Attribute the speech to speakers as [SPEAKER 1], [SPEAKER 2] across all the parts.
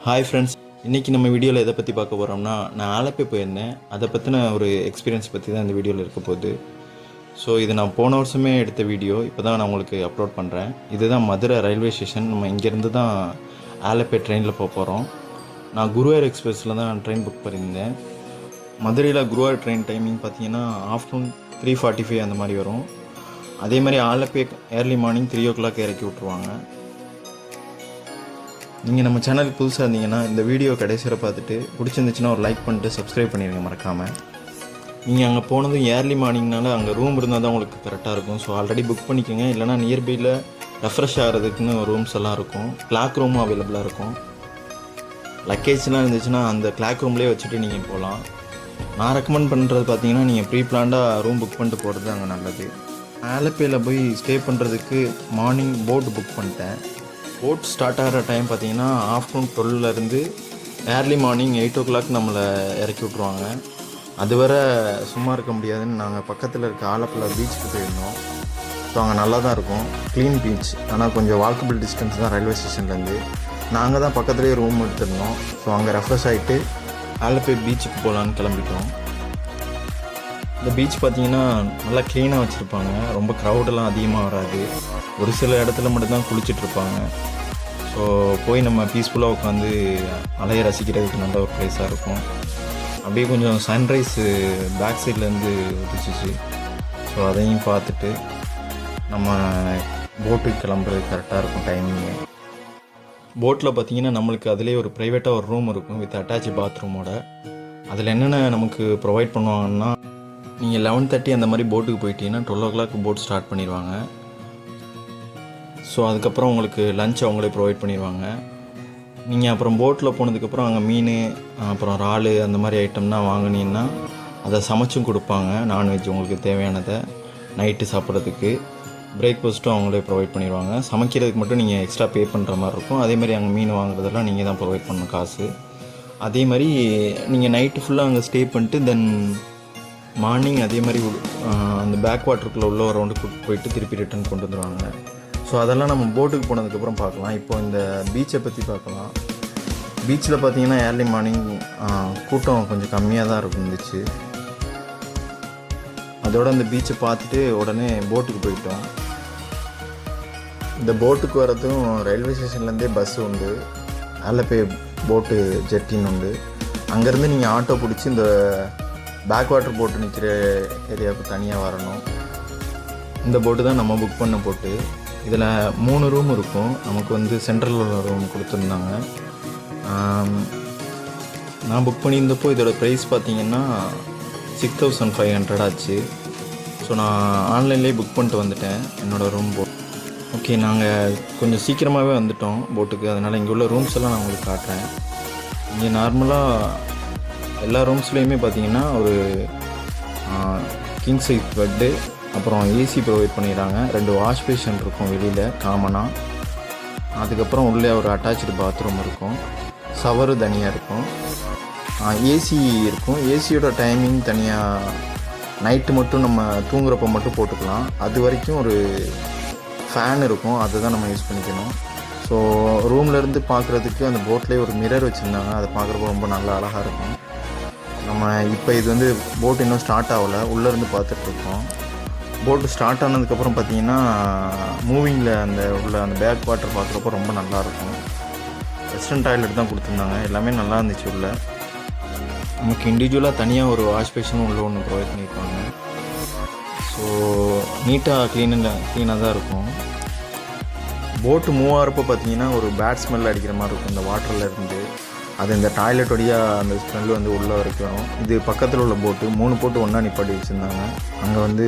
[SPEAKER 1] Hi friends, இன்றைக்கி நம்ம வீடியோவில் எதை பற்றி பார்க்க போகிறோம்னா, நான் ஆலப்பி போயிருந்தேன். அதை பற்றின ஒரு எக்ஸ்பீரியன்ஸ் பற்றி தான் இந்த வீடியோவில் இருக்க போகுது. ஸோ இது நான் போன வருஷமே எடுத்த வீடியோ, இப்போ தான் நான் உங்களுக்கு அப்லோட் பண்ணுறேன். இதுதான் மதுரை ரயில்வே ஸ்டேஷன். நம்ம இங்கேருந்து தான் ஆலப்பி ட்ரெயினில் போக போகிறோம். நான் குருவாயூர் எக்ஸ்பிரஸில் தான் ட்ரெயின் புக் பண்ணியிருந்தேன். மதுரையில் குருவாயூர் ட்ரெயின் டைமிங் பார்த்தீங்கன்னா ஆஃப்டர்நூன் 3:45 அந்த மாதிரி வரும். அதே மாதிரி ஆலப்பி ஏர்லி மார்னிங் 3 o'clock இறக்கி விட்ருவாங்க. நீங்கள் நம்ம சேனலுக்கு புதுசாக இருந்தீங்கன்னா இந்த வீடியோ கடைசியில் பார்த்துட்டு பிடிச்சிருந்துச்சுன்னா ஒரு லைக் பண்ணிட்டு சப்ஸ்கிரைப் பண்ணிடுங்க மறக்காமல். நீங்கள் அங்கே போனதும் ஏர்லி மார்னிங்னால அங்கே ரூம் இருந்தால் தான் உங்களுக்கு கரெக்டாக இருக்கும். ஸோ ஆல்ரெடி புக் பண்ணிக்கோங்க. இல்லைனா நியர்பையில் ரெஃப்ரெஷ் ஆகிறதுக்குன்னு ரூம்ஸ் எல்லாம் இருக்கும். கிளாக் ரூமும் அவைலபிளாக இருக்கும். லக்கேஜ்லாம் இருந்துச்சுன்னா அந்த கிளாக் ரூம்லேயே வச்சுட்டு நீங்கள் போகலாம். நான் ரெக்கமெண்ட் பண்ணுறது பார்த்தீங்கன்னா நீங்கள் ப்ரீ பிளான்டாக ரூம் புக் பண்ணிட்டு போகிறது அங்கே நல்லது. ஆலப்பியில் போய் ஸ்டே பண்ணுறதுக்கு மார்னிங் போட் புக் பண்ணிட்டேன். போட் ஸ்டார்ட் ஆகிற டைம் பார்த்தீங்கன்னா ஆஃப்டர்நூன் 12 ஏர்லி மார்னிங் 8 o'clock நம்மளை இறக்கி விட்ருவாங்க. அதுவரை சும்மா இருக்க முடியாதுன்னு நாங்கள் பக்கத்தில் இருக்க ஆலப்புழா பீச்சுக்கு போயிருந்தோம். ஸோ அங்கே நல்லா தான் இருக்கும், க்ளீன் பீச். ஆனால் கொஞ்சம் வாக்கபிள் டிஸ்டன்ஸ் தான் ரயில்வே ஸ்டேஷன்லேருந்து. நாங்கள் தான் பக்கத்துலேயே ரூம் எடுத்துருந்தோம். ஸோ அங்கே ரெஃப்ரெஷ் ஆகிட்டு ஆலப்பி பீச்சுக்கு போகலான்னு கிளம்பிட்டோம். இந்த பீச் பார்த்திங்கன்னா நல்லா க்ளீனாக வச்சுருப்பாங்க. ரொம்ப க்ரௌடெல்லாம் அதிகமாக வராது. ஒரு சில இடத்துல மட்டும்தான் குளிச்சிட்ருப்பாங்க. ஸோ போய் நம்ம பீஸ்ஃபுல்லாக உட்காந்து அலையை ரசிக்கிறதுக்கு நல்ல ஒரு ப்ளேஸாக இருக்கும். அப்படியே கொஞ்சம் சன்ரைஸு பேக் சைட்லேருந்து உதிச்சிச்சு. ஸோ அதையும் பார்த்துட்டு நம்ம போட்டுக்கு கிளம்புறது கரெக்டாக இருக்கும் டைமிங்கு. போட்டில் பார்த்திங்கன்னா நம்மளுக்கு அதிலே ஒரு ப்ரைவேட்டாக ஒரு ரூம் இருக்கும் வித் அட்டாச் பாத்ரூமோட. அதில் என்னென்ன நமக்கு ப்ரொவைட் பண்ணுவாங்கன்னா, நீங்கள் 11:30 அந்த மாதிரி போட்டுக்கு போயிட்டீங்கன்னா 12 o'clock போட் ஸ்டார்ட் பண்ணிடுவாங்க. ஸோ அதுக்கப்புறம் உங்களுக்கு லஞ்ச் அவங்களே ப்ரொவைட் பண்ணிடுவாங்க. நீங்கள் அப்புறம் போட்டில் போனதுக்கப்புறம் அங்கே மீன், அப்புறம் இறால் அந்த மாதிரி ஐட்டம்னா வாங்கினீங்கன்னா அதை சமைச்சும் கொடுப்பாங்க. நான்வெஜ் உங்களுக்கு தேவையானதை நைட்டு சாப்பிட்றதுக்கு. பிரேக்ஃபாஸ்ட்டும் அவங்களே ப்ரொவைட் பண்ணிடுவாங்க. சமைக்கிறதுக்கு மட்டும் நீங்கள் எக்ஸ்ட்ரா பே பண்ணுற மாதிரி இருக்கும். அதே மாதிரி அங்கே மீன் வாங்குறதெல்லாம் நீங்கள் தான் ப்ரொவைட் பண்ணணும் காசு. அதே மாதிரி நீங்கள் நைட்டு ஃபுல்லாக அங்கே ஸ்டே பண்ணிட்டு தென் மார்னிங் அதே மாதிரி அந்த பேக் வாட்டருக்குள்ளே உள்ள ஒரு ரவுண்டு கூப்பிட்டு போயிட்டு திருப்பி ரிட்டர்ன் கொண்டு வந்துடுவாங்க. ஸோ அதெல்லாம் நம்ம போட்டுக்கு போனதுக்கப்புறம் பார்க்கலாம். இப்போ இந்த பீச்சை பற்றி பார்க்கலாம். பீச்சில் பார்த்தீங்கன்னா ஏர்லி மார்னிங் கூட்டம் கொஞ்சம் கம்மியாக தான் இருந்துச்சு. அதோட அந்த பீச்சை பார்த்துட்டு உடனே போட்டுக்கு போயிட்டோம். இந்த போட்டுக்கு வரதும் ரயில்வே ஸ்டேஷன்லேருந்தே பஸ் உண்டு. ஆலப்பி போட்டு ஜெட்டின்னு உண்டு. அங்கேருந்து நீங்கள் ஆட்டோ பிடிச்சி இந்த பேக் வாட்டர் போட்டு நிற்கிற ஏரியாவுக்கு தனியாக வரணும். இந்த போட்டு தான் நம்ம புக் பண்ண போட்டு. இதில் 3 ரூம் இருக்கும். நமக்கு வந்து சென்ட்ரல் உள்ள ரூம் கொடுத்துருந்தாங்க. நான் புக் பண்ணியிருந்தப்போ இதோட ப்ரைஸ் பார்த்திங்கன்னா 6,500 ஆச்சு. ஸோ நான் ஆன்லைன்லேயே புக் பண்ணிட்டு வந்துட்டேன் என்னோடய ரூம் ஓகே, நாங்கள் கொஞ்சம் சீக்கிரமாகவே வந்துட்டோம் போட்டுக்கு. அதனால் இங்கே உள்ள ரூம்ஸ் எல்லாம் நான் உங்களுக்கு காட்டுறேன். இங்கே நார்மலாக எல்லா ரூம்ஸ்லேயுமே பார்த்தீங்கன்னா ஒரு கிங் சைஸ் பெட்டு, அப்புறம் ஏசி ப்ரொவைட் பண்ணிடுறாங்க. 2 வாஷ் பேஷன் இருக்கும் வெளியில் காமனாக. அதுக்கப்புறம் உள்ளே ஒரு அட்டாச்சு பாத்ரூம் இருக்கும். ஷவரு தனியாக இருக்கும். ஏசி இருக்கும். ஏசியோட டைமிங் தனியாக. நைட்டு மட்டும் நம்ம தூங்குறப்போ மட்டும் போட்டுக்கலாம். அது வரைக்கும் ஒரு ஃபேன் இருக்கும். அதை தான் நம்ம யூஸ் பண்ணிக்கணும். ஸோ ரூம்லேருந்து பார்க்குறதுக்கு அந்த போட்லேயே ஒரு மிரர் வச்சுருந்தாங்க. அதை பார்க்குறப்போ ரொம்ப நல்லா அழகாக இருக்கும். நம்ம இப்போ இது வந்து போட் இன்னும் ஸ்டார்ட் ஆகலை, உள்ளேருந்து பார்த்துட்ருக்கோம். போட்டு ஸ்டார்ட் ஆனதுக்கப்புறம் பார்த்திங்கன்னா மூவிங்கில் அந்த உள்ள அந்த பேக் வாட்டர் பார்க்குறப்போ ரொம்ப நல்லாயிருக்கும். வெஸ்டர்ன் டாய்லெட் தான் கொடுத்துருந்தாங்க. எல்லாமே நல்லா இருந்துச்சு. உள்ள நமக்கு இண்டிவிஜுவலாக தனியாக ஒரு வாஷ் பேஷனும் உள்ள ஒன்று ப்ரொவைட் பண்ணியிருப்பாங்க. ஸோ நீட்டாக க்ளீனாக தான் இருக்கும். போட்டு மூவ் ஆகிறப்போ பார்த்திங்கன்னா ஒரு பேட் ஸ்மெல் அடிக்கிற மாதிரி இருக்கும் இந்த வாட்டரில் இருந்து. அது இந்த டாய்லெட் வழியாக அந்த ஸ்மெல் வந்து உள்ளே வரைக்கும் வரும். இது பக்கத்தில் உள்ள போட்டு 3 போட்டு ஒன்றா நிப்பாட்டி வச்சுருந்தாங்க. அங்கே வந்து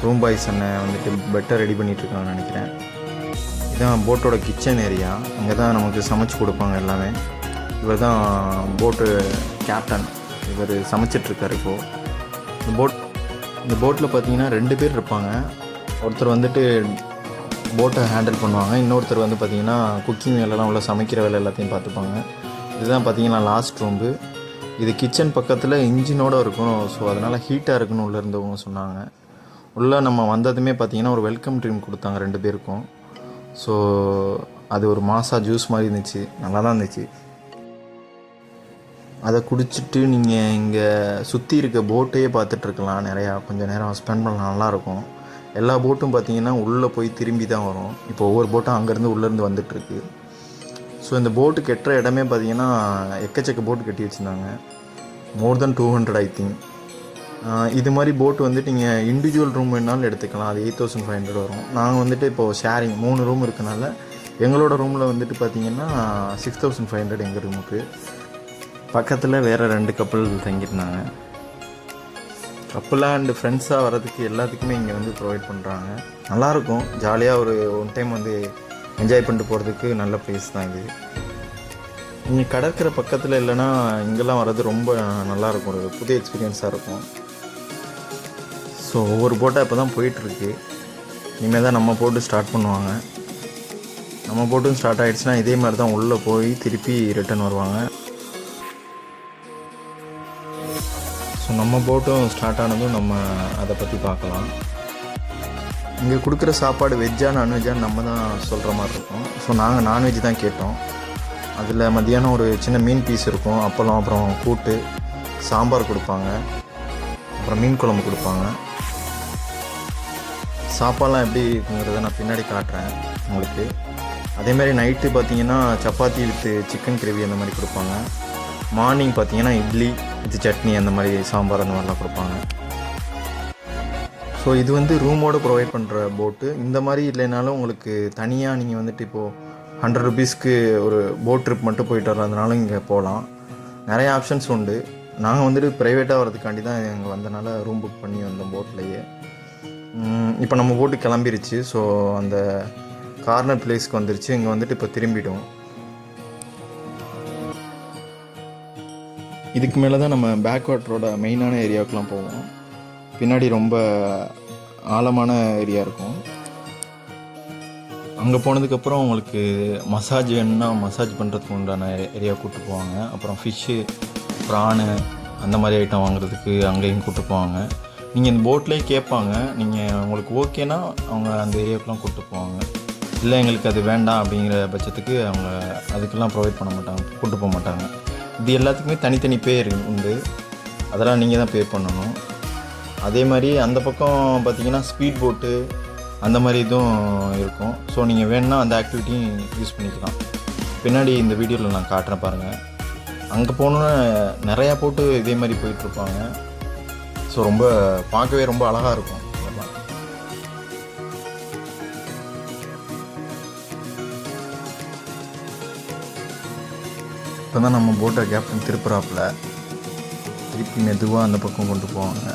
[SPEAKER 1] ரூம் பாய்ஸ் அண்ணன் வந்துட்டு பெட்டை ரெடி பண்ணிகிட்ருக்காங்கன்னு நினைக்கிறேன். இதுதான் போட்டோட கிச்சன் ஏரியா. அங்கே தான் நமக்கு சமைச்சு கொடுப்பாங்க எல்லாமே. இவர் தான் போட்டு கேப்டன். இவர் சமைச்சிட்ருக்கார் இப்போது. இந்த போட்டில் பார்த்தீங்கன்னா 2 பேர் இருப்பாங்க. ஒருத்தர் வந்துட்டு போட்டை ஹேண்டில் பண்ணுவாங்க. இன்னொருத்தர் வந்து பார்த்திங்கன்னா குக்கிங் வேலைலாம் உள்ள சமைக்கிற வேலை எல்லாத்தையும் பார்த்துப்பாங்க. இதுதான் பார்த்திங்கன்னா லாஸ்ட் ரூம்பு. இது கிச்சன் பக்கத்தில் இன்ஜினோடு இருக்கும். ஸோ அதனால் ஹீட்டாக இருக்குன்னு உள்ளே இருந்தவங்க சொன்னாங்க. உள்ளே நம்ம வந்ததுமே பார்த்திங்கன்னா ஒரு வெல்கம் ட்ரிங்க் கொடுத்தாங்க 2 பேருக்கும். ஸோ அது ஒரு மாசா ஜூஸ் மாதிரி இருந்துச்சு. நல்லா தான் இருந்துச்சு. அதை குடிச்சிட்டு நீங்கள் இங்கே சுற்றி இருக்க போட்டையே பார்த்துட்ருக்கலாம். கொஞ்சம் நேரம் ஸ்பெண்ட் பண்ணலாம், நல்லாயிருக்கும். எல்லா போட்டும் பார்த்திங்கன்னா உள்ளே போய் திரும்பி தான் வரும். இப்போ ஒவ்வொரு போட்டும் அங்கேருந்து உள்ளேருந்து வந்துட்டுருக்கு. ஸோ இந்த போட்டு கட்டுற இடமே பார்த்திங்கன்னா எக்கச்சக்க போட்டு கட்டி வச்சுருந்தாங்க. மோர் தென் 200 ஐ திங்க். இது மாதிரி போட்டு வந்துட்டு நீங்கள் இண்டிவிஜுவல் ரூம் வேணாலும் எடுத்துக்கலாம். அது 8500 வரும். நாங்கள் வந்துட்டு இப்போது ஷேரிங் 3 ரூம் இருக்கனால எங்களோட ரூமில் வந்துட்டு பார்த்திங்கன்னா 6500 எங்கள் ரூமுக்கு. பக்கத்தில் வேறு 2 கப்பல் தங்கியிருந்தாங்க. கப்பலாக அண்டு ஃப்ரெண்ட்ஸாக வர்றதுக்கு எல்லாத்துக்குமே இங்கே வந்து ப்ரொவைட் பண்ணுறாங்க. நல்லாயிருக்கும். ஜாலியாக ஒரு ஒன் டைம் வந்து என்ஜாய் பண்ணிட்டு போகிறதுக்கு நல்ல ப்ளேஸ் தான் இது. நீங்கள் கடற்கரை பக்கத்தில் இல்லைன்னா இங்கெல்லாம் வர்றது ரொம்ப நல்லாயிருக்கும். ஒரு புது எக்ஸ்பீரியன்ஸாக இருக்கும். ஸோ ஒவ்வொரு போட்டாக இப்போ தான் போயிட்டுருக்கு. இனிமேல் தான் நம்ம போட்டு ஸ்டார்ட் பண்ணுவாங்க. நம்ம போட்டும் ஸ்டார்ட் ஆகிடுச்சுன்னா இதே மாதிரி தான் உள்ளே போய் திருப்பி ரிட்டர்ன் வருவாங்க. ஸோ நம்ம போட்டும் ஸ்டார்ட் ஆனதும் நம்ம அதை பற்றி பார்க்கலாம். இங்கே கொடுக்குற சாப்பாடு வெஜ்ஜா நான்வெஜ்ஜான்னு நம்ம தான் சொல்கிற மாதிரி இருக்கும். ஸோ நாங்கள் நான்வெஜ் தான் கேட்டோம். அதில் மத்தியானம் ஒரு சின்ன மீன் பீஸ் இருக்கும், அப்பளம், அப்புறம் கூட்டு, சாம்பார் கொடுப்பாங்க, அப்புறம் மீன் குழம்பு கொடுப்பாங்க. சாப்பாடெலாம் எப்படி இருக்குங்கிறத நான் பின்னாடி காட்டுறேன் உங்களுக்கு. அதேமாதிரி நைட்டு பார்த்திங்கன்னா சப்பாத்தி வித் சிக்கன் கிரேவி அந்த மாதிரி கொடுப்பாங்க. மார்னிங் பார்த்திங்கன்னா இட்லி வித் சட்னி அந்த மாதிரி, சாம்பார் அந்த மாதிரிலாம் கொடுப்பாங்க. ஸோ இது வந்து ரூமோடு ப்ரொவைட் பண்ணுற போட்டு. இந்த மாதிரி இல்லைனாலும் உங்களுக்கு தனியாக நீங்கள் வந்துட்டு இப்போது 100 ருபீஸ்க்கு ஒரு போட் ட்ரிப் மட்டும் போயிட்டு வர்றதுனால இங்கே போகலாம். நிறைய ஆப்ஷன்ஸ் உண்டு. நாங்கள் வந்துட்டு ப்ரைவேட்டாக வரதுக்காண்டி தான் இங்கே வந்தனால ரூம் புக் பண்ணி வந்தோம் போட்லேயே. இப்போ நம்ம போட்டு கிளம்பிருச்சு. ஸோ அந்த கார்னர் பிளேஸ்க்கு வந்துருச்சு. இங்கே வந்துட்டு இப்போ திரும்பிடும். இதுக்கு மேலே தான் நம்ம பேக் வாட்டரோட மெயினான ஏரியாவுக்குலாம் போவோம். பின்னாடி ரொம்ப ஆழமான ஏரியா இருக்கும். அங்கே போனதுக்கப்புறம் உங்களுக்கு மசாஜ் வேணும்னா மசாஜ் பண்ணுறதுக்கு உண்டான ஏரியா கூப்பிட்டு போவாங்க. அப்புறம் ஃபிஷ்ஷு, ப்ரானு அந்த மாதிரி ஐட்டம் வாங்குறதுக்கு அங்கேயும் கூப்பிட்டு போவாங்க. நீங்கள் இந்த போட்லேயே கேட்பாங்க. நீங்கள் உங்களுக்கு ஓகேனா அவங்க அந்த ஏரியாவுக்குலாம் கூப்பிட்டு போவாங்க. இல்லை எங்களுக்கு அது வேண்டாம் அப்படிங்கிற பட்சத்துக்கு அவங்க அதுக்கெல்லாம் ப்ரொவைட் பண்ண மாட்டாங்க, கூப்பிட்டு போக மாட்டாங்க. இது எல்லாத்துக்குமே தனித்தனி பேர் உண்டு. அதெல்லாம் நீங்கள் தான் பே பண்ணணும். அதே மாதிரி அந்த பக்கம் பார்த்திங்கன்னா ஸ்பீட் போட்டு அந்த மாதிரி இதுவும் இருக்கும். ஸோ நீங்கள் வேணுன்னா அந்த ஆக்டிவிட்டியும் யூஸ் பண்ணிக்கலாம். பின்னாடி இந்த வீடியோவில் நான் காட்டுறேன் பாருங்கள். அங்கே போகணுன்னா நிறையா போட்டு இதே மாதிரி போயிட்டுருப்பாங்க. ஸோ ரொம்ப பார்க்கவே ரொம்ப அழகாக இருக்கும். அதெல்லாம் இப்போ தான் நம்ம போட்டை கேப்டன் திருப்புறாப்பில் திருப்பி மெதுவாக அந்த பக்கம் கொண்டு போவாங்க.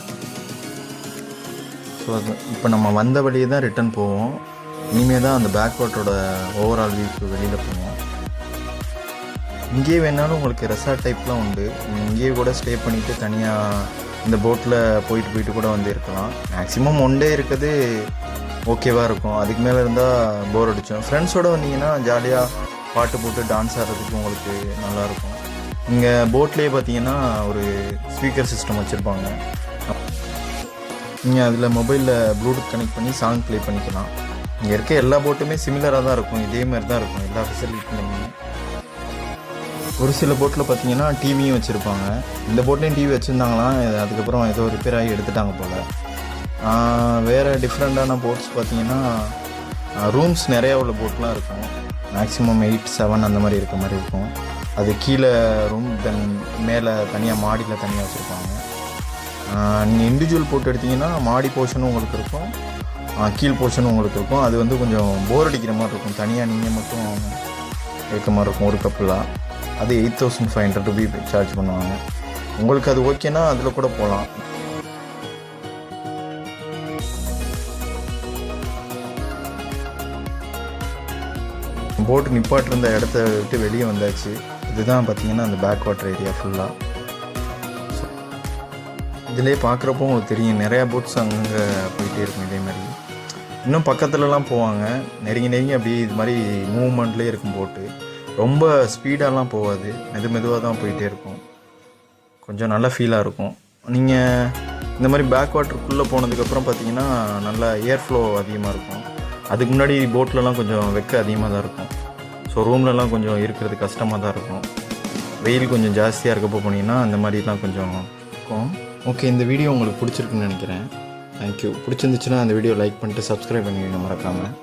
[SPEAKER 1] ஸோ அது இப்போ நம்ம வந்த வழியே தான் ரிட்டன் போவோம். இனிமேல் தான் அந்த பேக் வாட்டரோட ஓவரால் வியூக்கு வெளியில் போவோம். இங்கேயே வேணாலும் உங்களுக்கு ரெசார்ட் டைப்லாம் உண்டு. இங்கேயே கூட ஸ்டே பண்ணிவிட்டு தனியாக இந்த போட்டில் போயிட்டு கூட வந்து இருக்கலாம். மேக்ஸிமம் 1 டே இருக்குது ஓகேவாக இருக்கும். அதுக்கு மேலே இருந்தால் போர் அடித்தோம். ஃப்ரெண்ட்ஸோடு வந்தீங்கன்னா ஜாலியாக பாட்டு போட்டு டான்ஸ் ஆடுறதுக்கு உங்களுக்கு நல்லாயிருக்கும். இங்கே போட்லேயே பார்த்தீங்கன்னா ஒரு ஸ்பீக்கர் சிஸ்டம் வச்சுருப்பாங்க. நீங்கள் அதில் மொபைலில் ப்ளூடூத் கனெக்ட் பண்ணி சாங் ப்ளே பண்ணிக்கலாம். இங்கே இருக்க எல்லா போட்டுமே சிமிலராக தான் இருக்கும். இதே மாதிரி தான் இருக்கும் எல்லா ஃபெசிலிட்டியுமே. ஒரு சில போட்டில் பார்த்தீங்கன்னா டிவியும் வச்சுருப்பாங்க. இந்த போட்லேயும் டிவி வச்சுருந்தாங்களாம். அதுக்கப்புறம் ஏதோ ரிப்பேர் ஆகி எடுத்துட்டாங்க போல். வேறு டிஃப்ரெண்ட்டான போட்ஸ் பார்த்தீங்கன்னா ரூம்ஸ் நிறையா உள்ள போட்லாம் இருக்கும். மேக்ஸிமம் 8, 7 அந்த மாதிரி இருக்க மாதிரி இருக்கும். அது கீழே ரூம் தென் மேலே தனியாக மாடியில் தனியாக வச்சுருப்பாங்க. நீங்கள் இண்டிவிஜுவல் போட்டு எடுத்திங்கன்னா மாடி போர்ஷனும் உங்களுக்கு இருக்கும், கீழ் போர்ஷனும் உங்களுக்கு இருக்கும். அது வந்து கொஞ்சம் போர் அடிக்கிற மாதிரி இருக்கும். தனியாக நீங்கள் மட்டும் இருக்க மாதிரி இருக்கும் ஒரு கப்பலாக. அது 8500 ரூபி சார்ஜ் பண்ணுவாங்க. உங்களுக்கு அது ஓகேனா அதில் கூட போகலாம். போட்டு நிப்பாட்டிருந்த இடத்த விட்டு வெளியே வந்தாச்சு. இதுதான் பார்த்திங்கன்னா அந்த பேக் வாட்டர் ஏரியா ஃபுல்லாக. இதிலே பார்க்குறப்போ உங்களுக்கு தெரியும் நிறையா போட்ஸ் அங்கங்கே போயிட்டே இருக்கும். இதே மாதிரி இன்னும் பக்கத்துலலாம் போவாங்க. நெருங்கி அப்படியே இது மாதிரி மூவ்மெண்ட்லேயே இருக்கும் போட்டு. ரொம்ப ஸ்பீடாலாம் போகாது, மெதுவாக தான் போயிட்டே இருக்கும். கொஞ்சம் நல்ல ஃபீலாக இருக்கும். நீங்கள் இந்த மாதிரி பேக் வாட்டருக்குள்ளே போனதுக்கப்புறம் பார்த்தீங்கன்னா நல்லா ஏர் ஃப்ளோ அதிகமாக இருக்கும். அதுக்கு முன்னாடி போட்லலாம் கொஞ்சம் வெக்க அதிகமாக தான் இருக்கும். ஸோ ரூம்லலாம் கொஞ்சம் இருக்கிறது கஷ்டமாக தான் இருக்கும். வெயில் கொஞ்சம் ஜாஸ்தியாக இருக்கப்போ போனீங்கன்னா அந்த மாதிரிலாம் கொஞ்சம் இருக்கும். ஓகே, இந்த வீடியோ உங்களுக்கு பிடிச்சிருக்குன்னு நினைக்கிறேன். தேங்க்யூ. பிடிச்சிருந்துச்சுன்னா அந்த வீடியோ லைக் பண்ணிட்டு சப்ஸ்கிரைப் பண்ணிடுங்க மறக்காமல்.